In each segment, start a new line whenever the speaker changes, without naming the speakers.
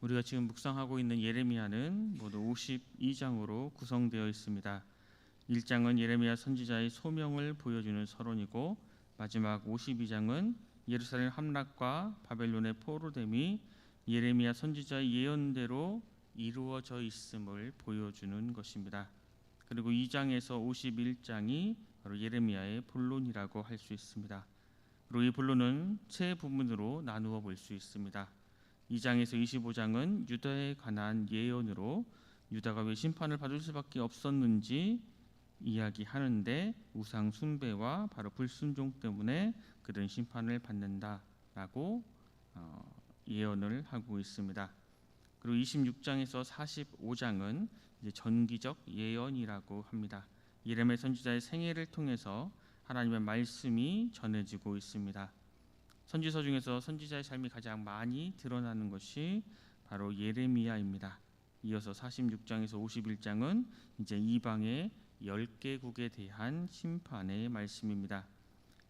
우리가 지금 묵상하고 있는 예레미야는 모두 52장으로 구성되어 있습니다. 1장은 예레미야 선지자의 소명을 보여주는 서론이고, 마지막 52장은 예루살렘 함락과 바벨론의 포로됨이 예레미야 선지자의 예언대로 이루어져 있음을 보여주는 것입니다. 그리고 2장에서 51장이 바로 예레미야의 본론이라고 할 수 있습니다. 그리고 이 본론은 세 부분으로 나누어 볼 수 있습니다. 2장에서 25장은 유다에 관한 예언으로 유다가 왜 심판을 받을 수밖에 없었는지 이야기하는데, 우상 숭배와 바로 불순종 때문에 그들은 심판을 받는다라고 예언을 하고 있습니다. 그리고 26장에서 45장은 이제 전기적 예언이라고 합니다. 예레미야 선지자의 생애를 통해서 하나님의 말씀이 전해지고 있습니다. 선지서 중에서 선지자의 삶이 가장 많이 드러나는 것이 바로 예레미야입니다. 이어서 46장에서 51장은 이제 이방의 10개국에 대한 심판의 말씀입니다.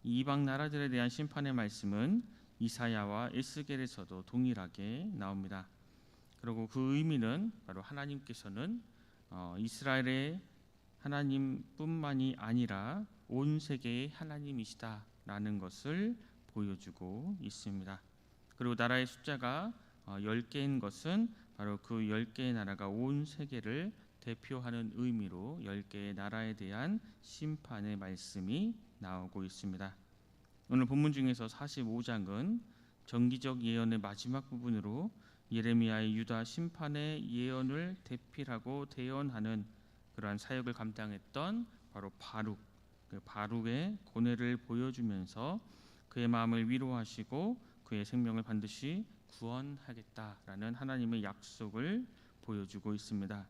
이방 나라들에 대한 심판의 말씀은 이사야와 에스겔에서도 동일하게 나옵니다. 그리고 그 의미는 바로 하나님께서는 이스라엘의 하나님뿐만이 아니라 온 세계의 하나님이시다라는 것을 보여주고 있습니다. 그리고 나라의 숫자가 10개인 것은 바로 그 10개의 나라가 온 세계를 대표하는 의미로 10개의 나라에 대한 심판의 말씀이 나오고 있습니다. 오늘 본문 중에서 45장은 정기적 예언의 마지막 부분으로 예레미야의 유다 심판의 예언을 대필하고 대언하는 그러한 사역을 감당했던 바로 바룩의 고뇌를 보여주면서 그의 마음을 위로하시고 그의 생명을 반드시 구원하겠다라는 하나님의 약속을 보여주고 있습니다.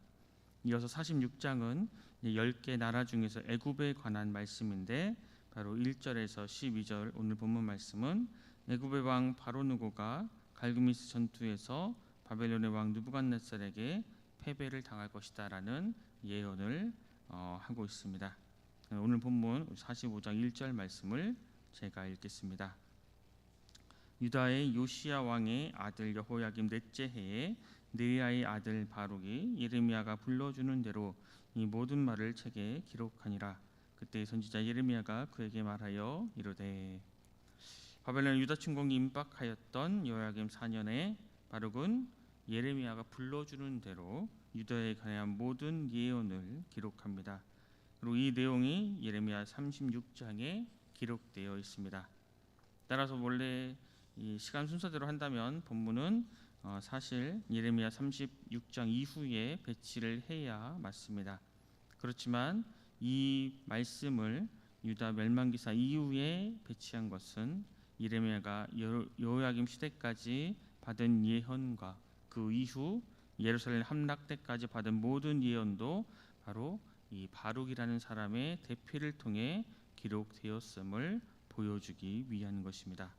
이어서 46장은 10개 나라 중에서 애굽에 관한 말씀인데, 바로 1절에서 12절 오늘 본문 말씀은 애굽의 왕 바로누고가 갈그미스 전투에서 바벨론의 왕 느부갓네살에게 패배를 당할 것이다라는 예언을 하고 있습니다. 오늘 본문 45장 1절 말씀을 제가 읽겠습니다. 유다의 요시야 왕의 아들 여호야김 넷째 해에 느리야의 아들 바룩이 예레미야가 불러주는 대로 이 모든 말을 책에 기록하니라. 그때 선지자 예레미야가 그에게 말하여 이르되, 바벨론 유다 침공이 임박하였던 여호야김 4년에 바룩은 예레미야가 불러주는 대로 유다에 관한 모든 예언을 기록합니다. 그리고 이 내용이 예레미야 36장에 기록되어 있습니다. 따라서 원래 이 시간 순서대로 한다면 본문은 사실 예레미야 36장 이후에 배치를 해야 맞습니다. 그렇지만 이 말씀을 유다 멸망기사 이후에 배치한 것은 예레미야가 여호야김 시대까지 받은 예언과 그 이후 예루살렘 함락 때까지 받은 모든 예언도 바로 이 바룩이라는 사람의 대피를 통해 기록되었음을 보여주기 위한 것입니다.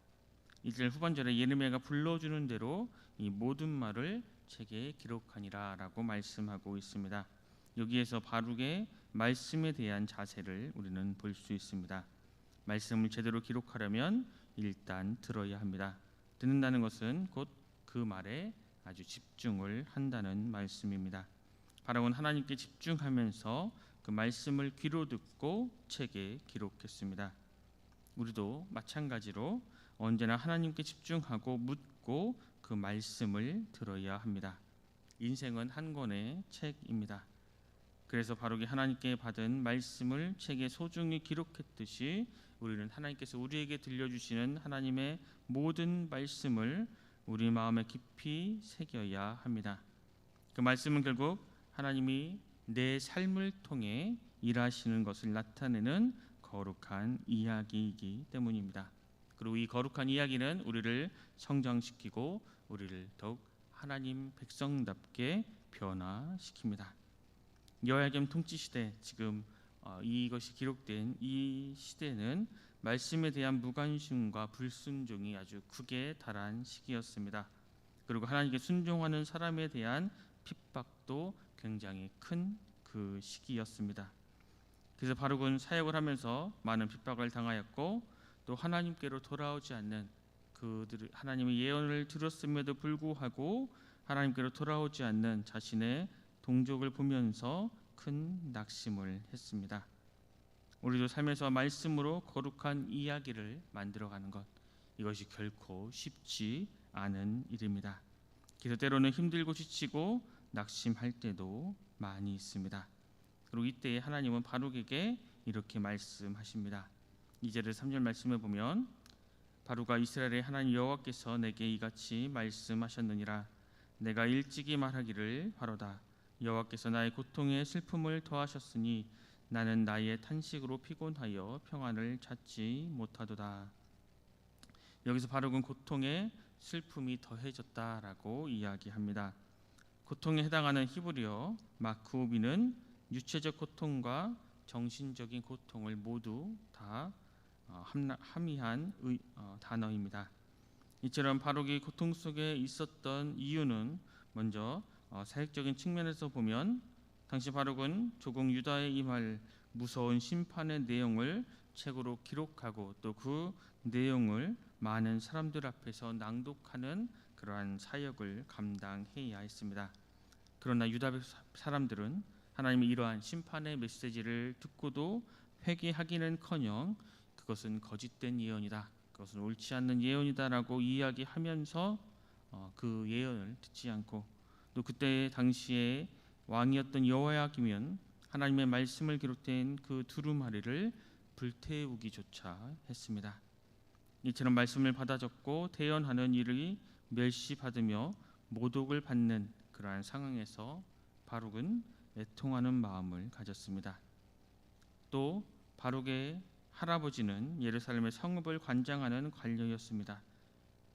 1절 후반절에 예레미야가 불러주는 대로 이 모든 말을 책에 기록하니라 라고 말씀하고 있습니다. 여기에서 바룩의 말씀에 대한 자세를 우리는 볼 수 있습니다. 말씀을 제대로 기록하려면 일단 들어야 합니다. 듣는다는 것은 곧 그 말에 아주 집중을 한다는 말씀입니다. 바룩은 하나님께 집중하면서 그 말씀을 귀로 듣고 책에 기록했습니다. 우리도 마찬가지로 언제나 하나님께 집중하고 묻고 그 말씀을 들어야 합니다. 인생은 한 권의 책입니다. 그래서 바룩이 하나님께 받은 말씀을 책에 소중히 기록했듯이 우리는 하나님께서 우리에게 들려주시는 하나님의 모든 말씀을 우리 마음에 깊이 새겨야 합니다. 그 말씀은 결국 하나님이 내 삶을 통해 일하시는 것을 나타내는 거룩한 이야기이기 때문입니다. 그리고 이 거룩한 이야기는 우리를 성장시키고 우리를 더욱 하나님 백성답게 변화시킵니다. 여호야김 통치 시대, 지금 이것이 기록된 이 시대는 말씀에 대한 무관심과 불순종이 아주 극에 달한 시기였습니다. 그리고 하나님께 순종하는 사람에 대한 핍박도 굉장히 큰 그 시기였습니다. 그래서 바룩은 사역을 하면서 많은 핍박을 당하였고, 또 하나님께로 돌아오지 않는 그들 하나님의 예언을 들었음에도 불구하고 하나님께로 돌아오지 않는 자신의 동족을 보면서 큰 낙심을 했습니다. 우리도 삶에서 말씀으로 거룩한 이야기를 만들어가는 것, 이것이 결코 쉽지 않은 일입니다. 그래서 때로는 힘들고 지치고 낙심할 때도 많이 있습니다. 그리고 이때에 하나님은 바룩에게 이렇게 말씀하십니다. 2절 3절 말씀에 보면 바룩아 이스라엘의 하나님 여호와께서 내게 이같이 말씀하셨느니라. 내가 일찍이 말하기를 바로다. 여호와께서 나의 고통에 슬픔을 더하셨으니 나는 나의 탄식으로 피곤하여 평안을 찾지 못하도다. 여기서 바룩은 고통에 슬픔이 더해졌다라고 이야기합니다. 고통에 해당하는 히브리어 마쿠비는 육체적 고통과 정신적인 고통을 모두 다 함의한 단어입니다. 이처럼 바룩이 고통 속에 있었던 이유는 먼저 사역적인 측면에서 보면 당시 바룩은 조국 유다에 임할 무서운 심판의 내용을 책으로 기록하고 또 그 내용을 많은 사람들 앞에서 낭독하는 그러한 사역을 감당해야 했습니다. 그러나 유다 사람들은 하나님의 이러한 심판의 메시지를 듣고도 회개하기는커녕 그것은 거짓된 예언이다, 그것은 옳지 않는 예언이다라고 이야기하면서 그 예언을 듣지 않고 또 그때 당시에 왕이었던 여호야김은 하나님의 말씀을 기록된 그 두루마리를 불태우기조차 했습니다. 이처럼 말씀을 받아 적고 대언하는 일이 멸시받으며 모독을 받는 그러한 상황에서 바룩은 애통하는 마음을 가졌습니다. 또 바룩의 할아버지는 예루살렘의 성읍을 관장하는 관료였습니다.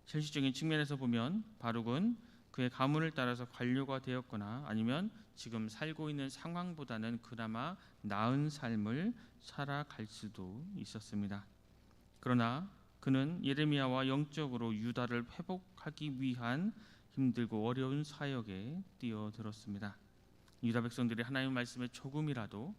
현실적인 측면에서 보면 바룩은 그의 가문을 따라서 관료가 되었거나 아니면 지금 살고 있는 상황보다는 그나마 나은 삶을 살아갈 수도 있었습니다. 그러나 그는 예레미야와 영적으로 유다를 회복하기 위한 힘들고 어려운 사역에 뛰어들었습니다. 유다 백성들이 하나님의 말씀에 조금이라도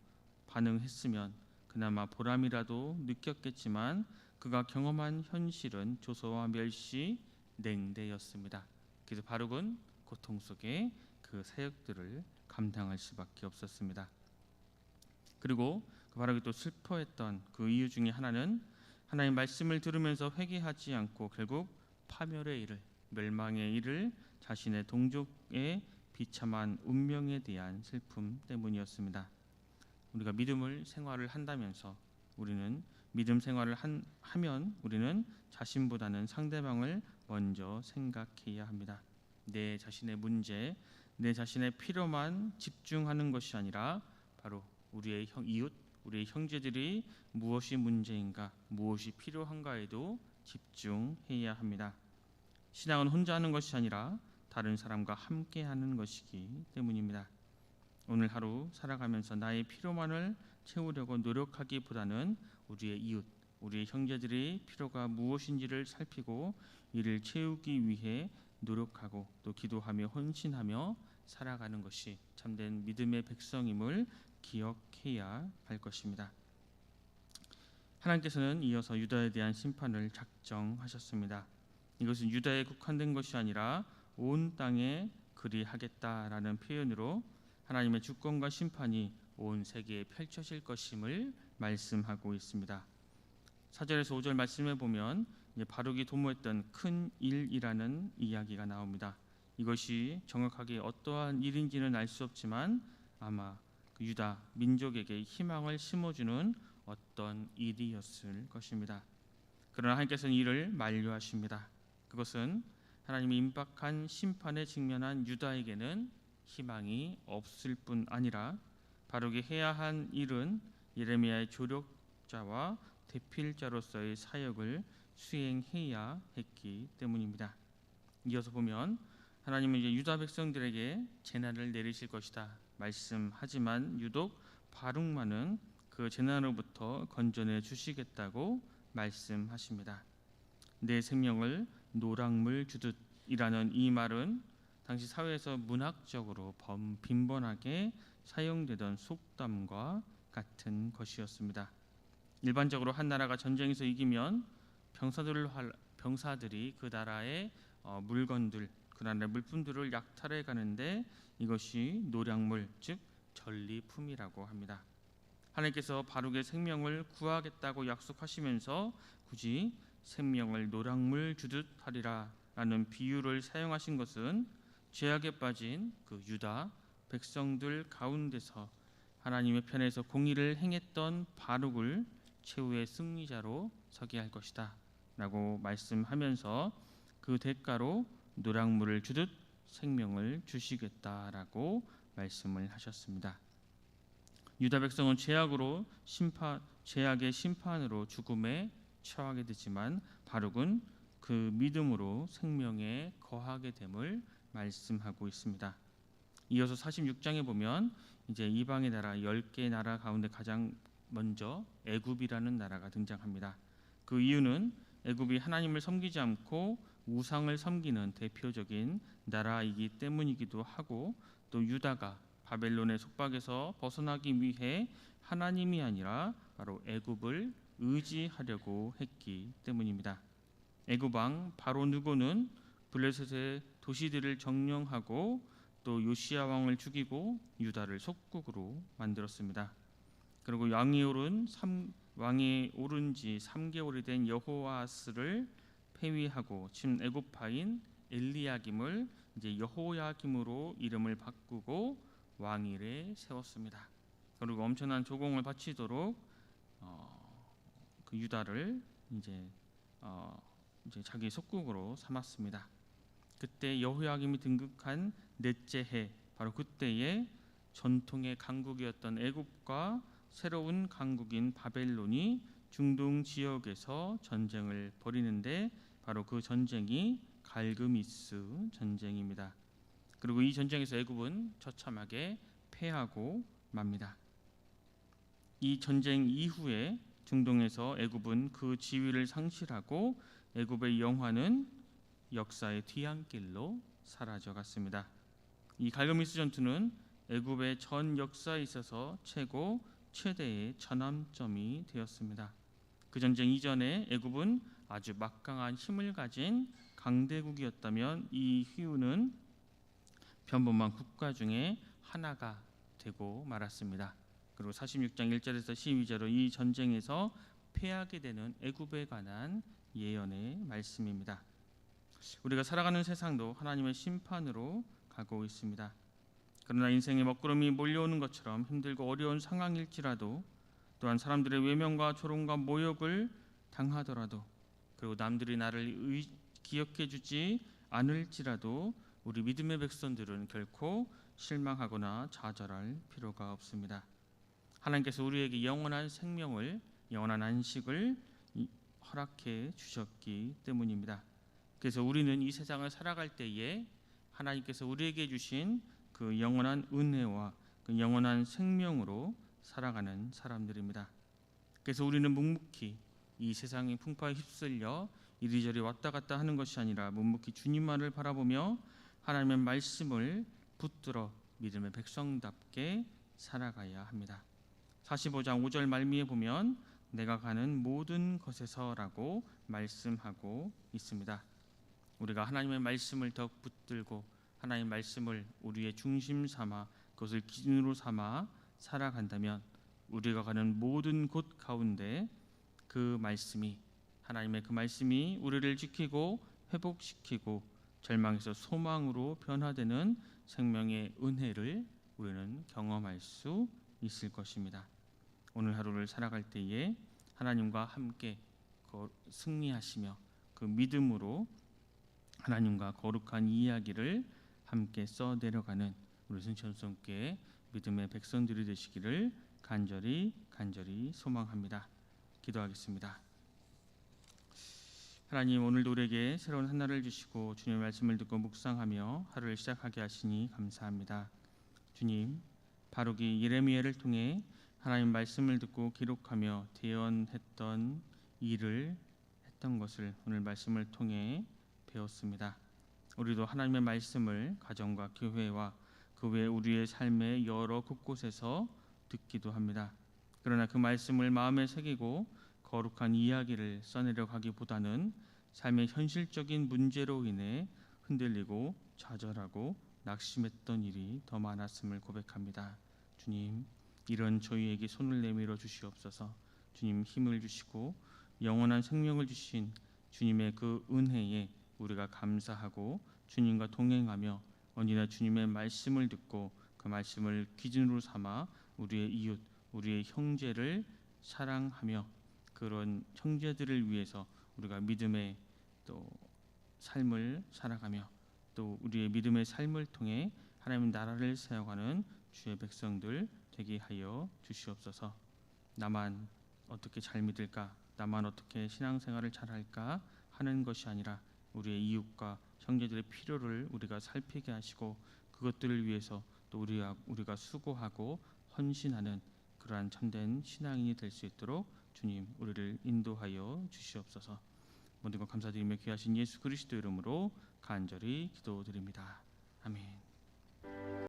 반응했으면 그나마 보람이라도 느꼈겠지만 그가 경험한 현실은 조소와 멸시, 냉대였습니다. 그래서 바룩은 고통 속에 그 사역들을 감당할 수밖에 없었습니다. 그리고 그 바룩이 또 슬퍼했던 그 이유 중에 하나는 하나님의 말씀을 들으면서 회개하지 않고 결국 파멸의 일을, 멸망의 일을 자신의 동족의 비참한 운명에 대한 슬픔 때문이었습니다. 우리가 믿음을 생활을 한다면서 우리는 믿음 생활을 하면 우리는 자신보다는 상대방을 먼저 생각해야 합니다. 내 자신의 문제, 내 자신의 필요만 집중하는 것이 아니라 바로 우리의 이웃, 우리의 형제들이 무엇이 문제인가, 무엇이 필요한가에도 집중해야 합니다. 신앙은 혼자 하는 것이 아니라 다른 사람과 함께 하는 것이기 때문입니다. 오늘 하루 살아가면서 나의 필요만을 채우려고 노력하기보다는 우리의 이웃, 우리의 형제들의 필요가 무엇인지를 살피고 이를 채우기 위해 노력하고 또 기도하며 헌신하며 살아가는 것이 참된 믿음의 백성임을 기억해야 할 것입니다. 하나님께서는 이어서 유다에 대한 심판을 작정하셨습니다. 이것은 유다에 국한된 것이 아니라 온 땅에 그리하겠다라는 표현으로 하나님의 주권과 심판이 온 세계에 펼쳐질 것임을 말씀하고 있습니다. 4절에서 5절 말씀에 보면 바룩이 도모했던 큰 일이라는 이야기가 나옵니다. 이것이 정확하게 어떠한 일인지는 알 수 없지만 아마 그 유다 민족에게 희망을 심어주는 어떤 일이었을 것입니다. 그러나 하나님께서는 이를 만류하십니다. 그것은 하나님이 임박한 심판에 직면한 유다에게는 희망이 없을 뿐 아니라 바룩이 해야 한 일은 예레미야의 조력자와 대필자로서의 사역을 수행해야 했기 때문입니다. 이어서 보면 하나님은 이제 유다 백성들에게 재난을 내리실 것이다 말씀하지만 유독 바룩만은 그 재난으로부터 건져내 주시겠다고 말씀하십니다. 내 생명을 노랑물 주듯이라는 이 말은 당시 사회에서 문학적으로 빈번하게 사용되던 속담과 같은 것이었습니다. 일반적으로 한 나라가 전쟁에서 이기면 병사들이 그 나라의 물건들, 그날의 물품들을 약탈해 가는데 이것이 노량물 즉 전리품이라고 합니다. 하나님께서 바룩의 생명을 구하겠다고 약속하시면서 굳이 생명을 노량물 주듯 하리라 라는 비유를 사용하신 것은 죄악에 빠진 그 유다 백성들 가운데서 하나님의 편에서 공의를 행했던 바룩을 최후의 승리자로 서게 할 것이다 라고 말씀하면서 그 대가로 노량물을 주듯 생명을 주시겠다라고 말씀을 하셨습니다. 유다 백성은 죄악의 심판으로 죽음에 처하게 되지만 바룩은 그 믿음으로 생명에 거하게 됨을 말씀하고 있습니다. 이어서 46장에 보면 이제 이방의 나라 10개 나라 가운데 가장 먼저 애굽이라는 나라가 등장합니다. 그 이유는 애굽이 하나님을 섬기지 않고 우상을 섬기는 대표적인 나라이기 때문이기도 하고, 또 유다가 바벨론의 속박에서 벗어나기 위해 하나님이 아니라 바로 애굽을 의지하려고 했기 때문입니다. 애굽 왕 바로 느고는 블레셋의 도시들을 점령하고 또 요시야 왕을 죽이고 유다를 속국으로 만들었습니다. 그리고 왕이 오른 지 3개월이 된 여호아스를 폐위하고 친 애굽파인 엘리야김을 이제 여호야김으로 이름을 바꾸고 왕위에 세웠습니다. 그리고 엄청난 조공을 바치도록 그 유다를 이제 자기 속국으로 삼았습니다. 그때 여호야김이 등극한 넷째 해, 바로 그때에 전통의 강국이었던 애굽과 새로운 강국인 바벨론이 중동 지역에서 전쟁을 벌이는데 바로 그 전쟁이 갈그미스 전쟁입니다. 그리고 이 전쟁에서 애굽은 처참하게 패하고 맙니다. 이 전쟁 이후에 중동에서 애굽은 그 지위를 상실하고 애굽의 영화는 역사의 뒤안길로 사라져갔습니다. 이 갈그미스 전투는 애굽의 전 역사에 있어서 최대의 전환점이 되었습니다. 그 전쟁 이전에 애굽은 아주 막강한 힘을 가진 강대국이었다면 이후는 평범한 국가 중에 하나가 되고 말았습니다. 그리고 46장 1절에서 12절로 이 전쟁에서 패하게 되는 애굽에 관한 예언의 말씀입니다. 우리가 살아가는 세상도 하나님의 심판으로 가고 있습니다. 그러나 인생의 먹구름이 몰려오는 것처럼 힘들고 어려운 상황일지라도, 또한 사람들의 외면과 조롱과 모욕을 당하더라도, 그리고 남들이 나를 기억해 주지 않을지라도 우리 믿음의 백성들은 결코 실망하거나 좌절할 필요가 없습니다. 하나님께서 우리에게 영원한 생명을, 영원한 안식을 허락해 주셨기 때문입니다. 그래서 우리는 이 세상을 살아갈 때에 하나님께서 우리에게 주신 그 영원한 은혜와 그 영원한 생명으로 살아가는 사람들입니다. 그래서 우리는 묵묵히 이 세상의 풍파에 휩쓸려 이리저리 왔다 갔다 하는 것이 아니라 묵묵히 주님만을 바라보며 하나님의 말씀을 붙들어 믿음의 백성답게 살아가야 합니다. 45장 5절 말미에 보면 내가 가는 모든 것에서라고 말씀하고 있습니다. 우리가 하나님의 말씀을 더 붙들고 하나님의 말씀을 우리의 중심 삼아 그것을 기준으로 삼아 살아간다면 우리가 가는 모든 곳 가운데 하나님의 그 말씀이 우리를 지키고 회복시키고 절망에서 소망으로 변화되는 생명의 은혜를 우리는 경험할 수 있을 것입니다. 오늘 하루를 살아갈 때에 하나님과 함께 승리하시며 그 믿음으로 하나님과 거룩한 이야기를 함께 써내려가는 우리 승천성께 믿음의 백성들이 되시기를 간절히 소망합니다. 기도하겠습니다. 하나님, 오늘도 우리에게 새로운 하나를 주시고 주님의 말씀을 듣고 묵상하며 하루를 시작하게 하시니 감사합니다. 주님, 바룩이 예레미야를 통해 하나님 말씀을 듣고 기록하며 대언했던 일을 했던 것을 오늘 말씀을 통해 배웠습니다. 우리도 하나님의 말씀을 가정과 교회와 그 외 우리의 삶의 여러 곳곳에서 듣기도 합니다. 그러나 그 말씀을 마음에 새기고 거룩한 이야기를 써내려 가기보다는 삶의 현실적인 문제로 인해 흔들리고 좌절하고 낙심했던 일이 더 많았음을 고백합니다. 주님, 이런 저희에게 손을 내밀어 주시옵소서. 주님, 힘을 주시고 영원한 생명을 주신 주님의 그 은혜에 우리가 감사하고 주님과 동행하며 언제나 주님의 말씀을 듣고 그 말씀을 기준으로 삼아 우리의 이웃, 우리의 형제를 사랑하며 그런 형제들을 위해서 우리가 믿음의 또 삶을 살아가며 또 우리의 믿음의 삶을 통해 하나님의 나라를 세워가는 주의 백성들 되게 하여 주시옵소서. 나만 어떻게 잘 믿을까, 나만 어떻게 신앙생활을 잘할까 하는 것이 아니라 우리의 이웃과 형제들의 필요를 우리가 살피게 하시고 그것들을 위해서 또 우리가 수고하고 헌신하는 그러한 참된 신앙인이 될 수 있도록 주님 우리를 인도하여 주시옵소서. 모든 것 감사드리며 귀하신 예수 그리스도 이름으로 간절히 기도드립니다.